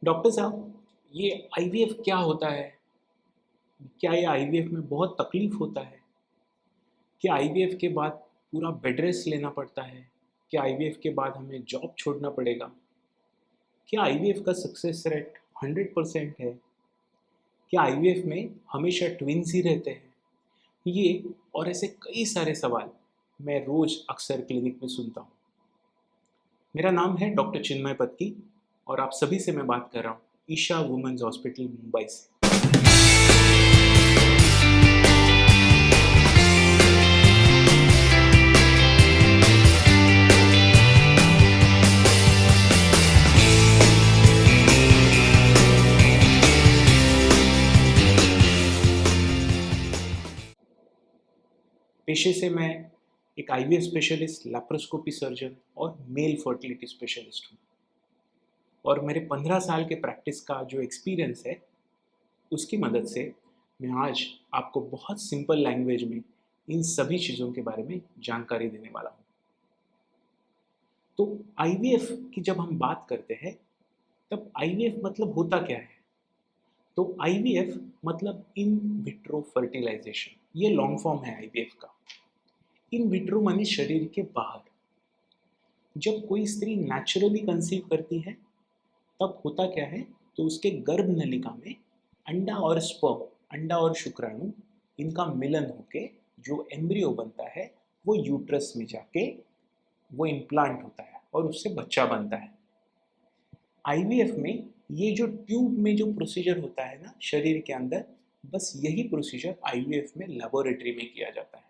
Doctor साहब, ये IVF क्या होता है? क्या ये आईवीएफ में बहुत तकलीफ होता है? क्या आईवीएफ के बाद पूरा बेड रेस्ट लेना पड़ता है? क्या आईवीएफ के बाद हमें जॉब छोड़ना पड़ेगा? क्या आईवीएफ का सक्सेस रेट 100% है? क्या आईवीएफ में हमेशा ट्विन्स ही रहते हैं? ये और ऐसे कई सारे सवाल मैं रोज अक्सर क्लिनिक में सुनता हूँ। मेरा नाम है डॉक्टर चिन्मय पत्की और आप सभी से मैं बात कर रहा हूँ ईशा वुमेन्स हॉस्पिटल मुंबई से। पेशे से मैं एक आईवीएफ स्पेशलिस्ट, लैप्रोस्कोपी सर्जन और मेल फर्टिलिटी स्पेशलिस्ट हूँ। और मेरे 15 साल के प्रैक्टिस का जो एक्सपीरियंस है, उसकी मदद से मैं आज आपको बहुत सिंपल लैंग्वेज में इन सभी चीज़ों के बारे में जानकारी देने वाला हूँ। तो आईवीएफ की जब हम बात करते हैं, तब आईवीएफ मतलब होता क्या है? तो आईवीएफ मतलब इन विट्रो फर्टिलाइजेशन, ये लॉन्ग फॉर्म है आईवीएफ का। इन विट्रो माने शरीर के बाहर। जब कोई स्त्री नेचुरली कंसीव करती है, तब होता क्या है, तो उसके गर्भ नलिका में अंडा और स्पर्म, अंडा और शुक्राणु, इनका मिलन होके जो एम्ब्रियो बनता है, वो यूट्रस में जाके वो इम्प्लांट होता है और उससे बच्चा बनता है। आईवीएफ में ये जो ट्यूब में जो प्रोसीजर होता है ना शरीर के अंदर, बस यही प्रोसीजर आईवीएफ में लेबोरेटरी में किया जाता है।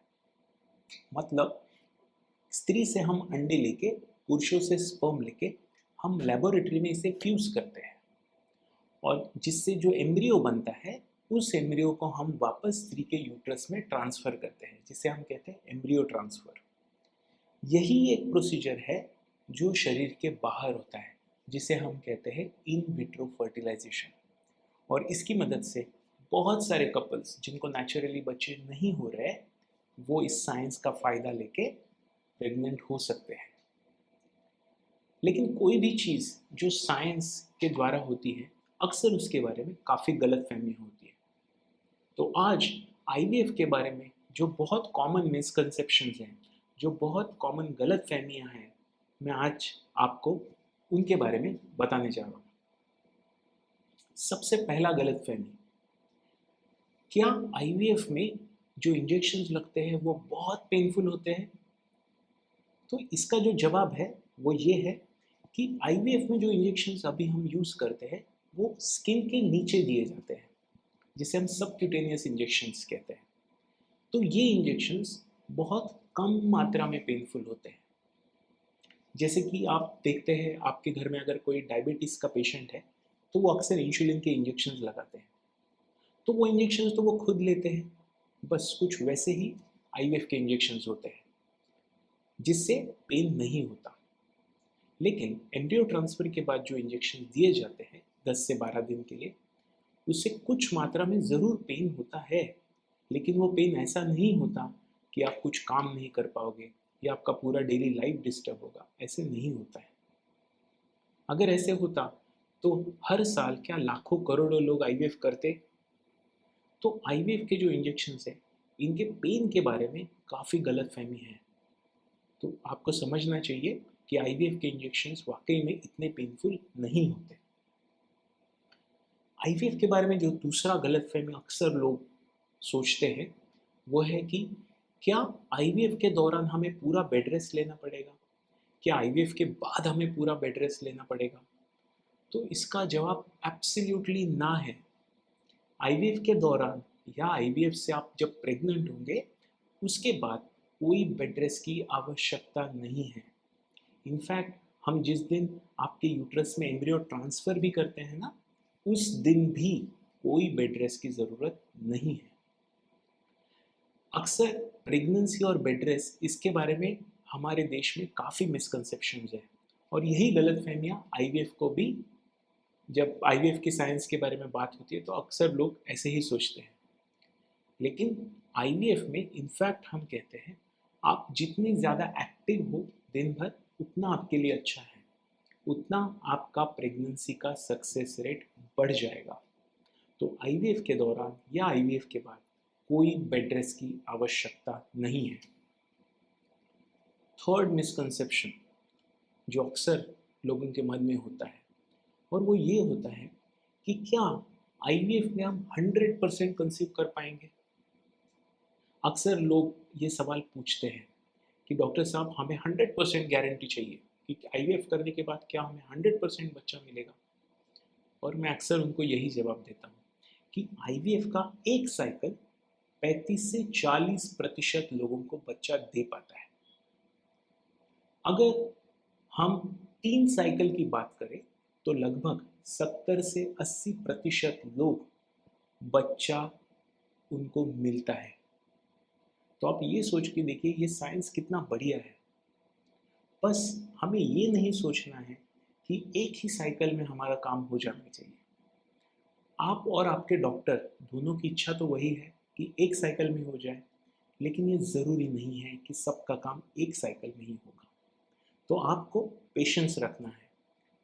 मतलब स्त्री से हम अंडे लेके, पुरुषों से स्पर्म लेके हम लेबोरेटरी में इसे फ्यूज करते हैं और जिससे जो एम्ब्रियो बनता है, उस एम्ब्रियो को हम वापस स्त्री के यूट्रस में ट्रांसफ़र करते हैं, जिसे हम कहते हैं एम्ब्रियो ट्रांसफ़र। यही एक प्रोसीजर है जो शरीर के बाहर होता है, जिसे हम कहते हैं इन विट्रो फर्टिलाइजेशन। और इसकी मदद से बहुत सारे कपल्स जिनको नेचुरली बच्चे नहीं हो रहे, वो इस साइंस का फ़ायदा लेके प्रेग्नेंट हो सकते हैं। लेकिन कोई भी चीज़ जो साइंस के द्वारा होती है, अक्सर उसके बारे में काफ़ी गलतफहमी होती है। तो आज आईवीएफ के बारे में जो बहुत कॉमन मिसकंसेप्शंस हैं, जो बहुत कॉमन गलतफहमियां हैं, मैं आज आपको उनके बारे में बताने जा रहा हूँ। सबसे पहला गलतफहमी, क्या आईवीएफ में जो इंजेक्शंस लगते हैं वो बहुत पेनफुल होते हैं? तो इसका जो जवाब है वो ये है कि आईवीएफ में जो इंजेक्शंस अभी हम यूज़ करते हैं, वो स्किन के नीचे दिए जाते हैं, जिसे हम सबक्यूटेनियस इंजेक्शंस कहते हैं। तो ये इंजेक्शंस बहुत कम मात्रा में पेनफुल होते हैं। जैसे कि आप देखते हैं, आपके घर में अगर कोई डायबिटीज़ का पेशेंट है, तो वो अक्सर इंसुलिन के इंजेक्शंस लगाते हैं। तो वो इंजेक्शंस तो वो खुद लेते हैं, बस कुछ वैसे ही आईवीएफ के इंजेक्शंस होते हैं, जिससे पेन नहीं होता। लेकिन एम्ब्रियो ट्रांसफ़र के बाद जो इंजेक्शन दिए जाते हैं 10 से 12 दिन के लिए, उससे कुछ मात्रा में ज़रूर पेन होता है, लेकिन वो पेन ऐसा नहीं होता कि आप कुछ काम नहीं कर पाओगे या आपका पूरा डेली लाइफ डिस्टर्ब होगा, ऐसे नहीं होता है। अगर ऐसे होता तो हर साल क्या लाखों करोड़ों लोग आईवीएफ करते? तो आईवीएफ के जो इंजेक्शंस हैं, इनके पेन के बारे में काफ़ी गलतफहमी है। तो आपको समझना चाहिए कि आईवीएफ के इंजेक्शंस वाकई में इतने पेनफुल नहीं होते। आईवीएफ के बारे में जो दूसरा गलतफहमी अक्सर लोग सोचते हैं, वो है कि क्या आईवीएफ के दौरान हमें पूरा बेड रेस्ट लेना पड़ेगा? क्या आईवीएफ के बाद हमें पूरा बेड रेस्ट लेना पड़ेगा? तो इसका जवाब एब्सोल्युटली ना है। आईवीएफ के दौरान या आईवीएफ से आप जब प्रेग्नेंट होंगे, उसके बाद कोई बेड रेस्ट की आवश्यकता नहीं है। इनफैक्ट हम जिस दिन आपके यूट्रस में एम्ब्रियो ट्रांसफ़र भी करते हैं ना, उस दिन भी कोई बेड रेस्ट की ज़रूरत नहीं है। अक्सर प्रेगनेंसी और बेड रेस्ट, इसके बारे में हमारे देश में काफ़ी मिसकंसेप्शंस हैं और यही गलतफहमियां आईवीएफ को भी, जब आईवीएफ की साइंस के बारे में बात होती है तो अक्सर लोग ऐसे ही सोचते हैं। लेकिन आईवीएफ में इनफैक्ट हम कहते हैं, आप जितनी ज़्यादा एक्टिव हो दिन भर, उतना आपके लिए अच्छा है। उतना आपका प्रेगनेंसी का सक्सेस रेट बढ़ जाएगा। तो आईवीएफ के दौरान या आईवीएफ के बाद कोई बेड रेस्ट की आवश्यकता नहीं है। थर्ड मिसकंसेप्शन जो अक्सर लोगों के मन में होता है, और वो ये होता है कि क्या आईवीएफ में हम 100% कंसीव कर पाएंगे। अक्सर लोग ये सवाल पूछते हैं कि डॉक्टर साहब हमें 100% गारंटी चाहिए कि आईवीएफ करने के बाद क्या हमें 100% बच्चा मिलेगा। और मैं अक्सर उनको यही जवाब देता हूँ कि आईवीएफ का एक साइकिल 35 से 40% लोगों को बच्चा दे पाता है। अगर हम 3 साइकिल की बात करें तो लगभग 70 से 80% लोग बच्चा उनको मिलता है। तो आप ये सोच के देखिए ये साइंस कितना बढ़िया है। बस हमें ये नहीं सोचना है कि एक ही साइकिल में हमारा काम हो जाना चाहिए। आप और आपके डॉक्टर दोनों की इच्छा तो वही है कि एक साइकिल में हो जाए, लेकिन ये ज़रूरी नहीं है कि सबका काम एक साइकिल में ही होगा। तो आपको पेशेंस रखना है।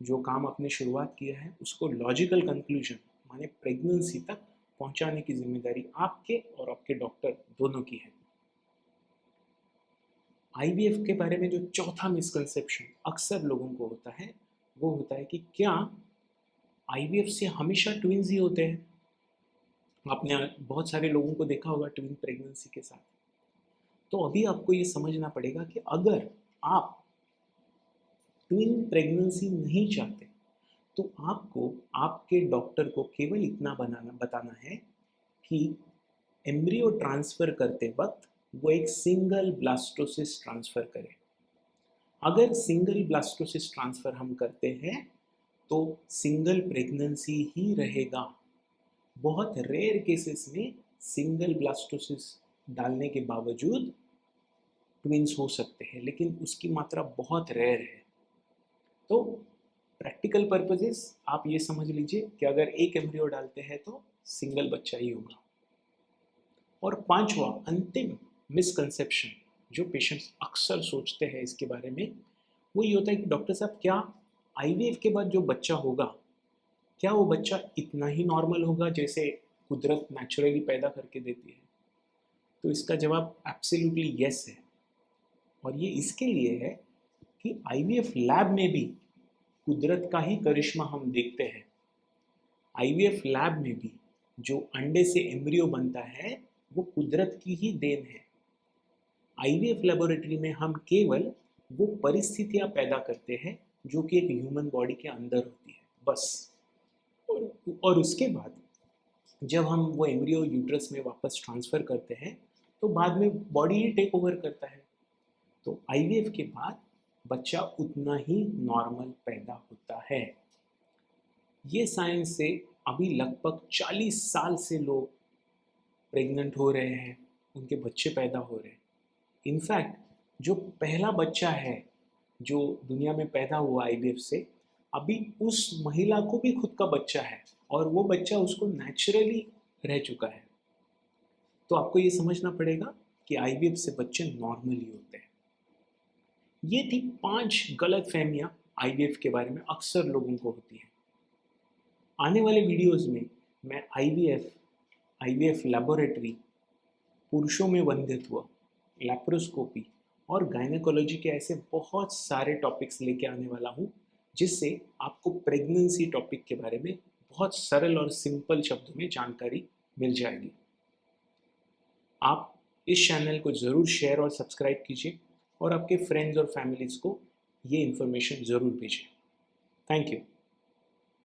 जो काम आपने शुरुआत किया है उसको लॉजिकल कंक्लूजन माने प्रेगनेंसी तक पहुंचाने की जिम्मेदारी आपके और आपके डॉक्टर दोनों की है। आईवीएफ के बारे में जो चौथा मिसकंसेप्शन अक्सर लोगों को होता है वो होता है कि क्या आईवीएफ से हमेशा ट्विंस ही होते हैं। आपने बहुत सारे लोगों को देखा होगा ट्विन प्रेगनेंसी के साथ। तो अभी आपको ये समझना पड़ेगा कि अगर आप ट्विन प्रेगनेंसी नहीं चाहते तो आपको आपके डॉक्टर को केवल इतना बताना है कि एम्ब्रियो ट्रांसफ़र करते वक्त वो एक सिंगल ब्लास्टोसिस ट्रांसफ़र करे। अगर सिंगल ब्लास्टोसिस ट्रांसफ़र हम करते हैं तो सिंगल प्रेगनेंसी ही रहेगा। बहुत रेयर केसेस में सिंगल ब्लास्टोसिस डालने के बावजूद ट्विंस हो सकते हैं, लेकिन उसकी मात्रा बहुत रेयर है। तो प्रैक्टिकल पर्पजेस आप ये समझ लीजिए कि अगर एक एम्ब्रियो डालते हैं तो सिंगल बच्चा ही होगा। और पांचवा अंतिम मिसकंसेप्शन जो पेशेंट्स अक्सर सोचते हैं इसके बारे में वो ये होता है कि डॉक्टर साहब क्या आईवीएफ के बाद जो बच्चा होगा क्या वो बच्चा इतना ही नॉर्मल होगा जैसे कुदरत नेचुरली पैदा करके देती है। तो इसका जवाब एब्सोल्युटली यस है। और ये इसके लिए है कि आईवीएफ लैब में भी कुदरत का ही करिश्मा हम देखते हैं। आईवीएफ लैब में भी जो अंडे से एम्ब्रियो बनता है वो कुदरत की ही देन है। आईवीएफ लेबोरेटरी में हम केवल वो परिस्थितियां पैदा करते हैं जो कि एक ह्यूमन बॉडी के अंदर होती है बस। और उसके बाद जब हम वो एम्ब्रियो यूट्रस में वापस ट्रांसफ़र करते हैं तो बाद में बॉडी ही टेक ओवर करता है। तो आईवीएफ के बाद बच्चा उतना ही नॉर्मल पैदा होता है। ये साइंस से अभी लगभग 40 साल से लोग प्रेग्नेंट हो रहे हैं, उनके बच्चे पैदा हो रहे हैं। इनफैक्ट जो पहला बच्चा है जो दुनिया में पैदा हुआ आईवीएफ से, अभी उस महिला को भी खुद का बच्चा है और वो बच्चा उसको नेचुरली रह चुका है। तो आपको ये समझना पड़ेगा कि आईवीएफ से बच्चे नॉर्मली होते हैं। ये थी 5 गलत फहमियाँ आईवीएफ के बारे में अक्सर लोगों को होती हैं। आने वाले वीडियोस में मैं आईवीएफ लैबोरेटरी, पुरुषों में वंध्यत्व, लैप्रोस्कोपी और गायनेकोलॉजी के ऐसे बहुत सारे टॉपिक्स लेके आने वाला हूँ जिससे आपको प्रेगनेंसी टॉपिक के बारे में बहुत सरल और सिंपल शब्दों में जानकारी मिल जाएगी। आप इस चैनल को ज़रूर शेयर और सब्सक्राइब कीजिए और आपके फ्रेंड्स और फैमिलीज़ को ये इन्फॉर्मेशन ज़रूर भेजिए। Thank you.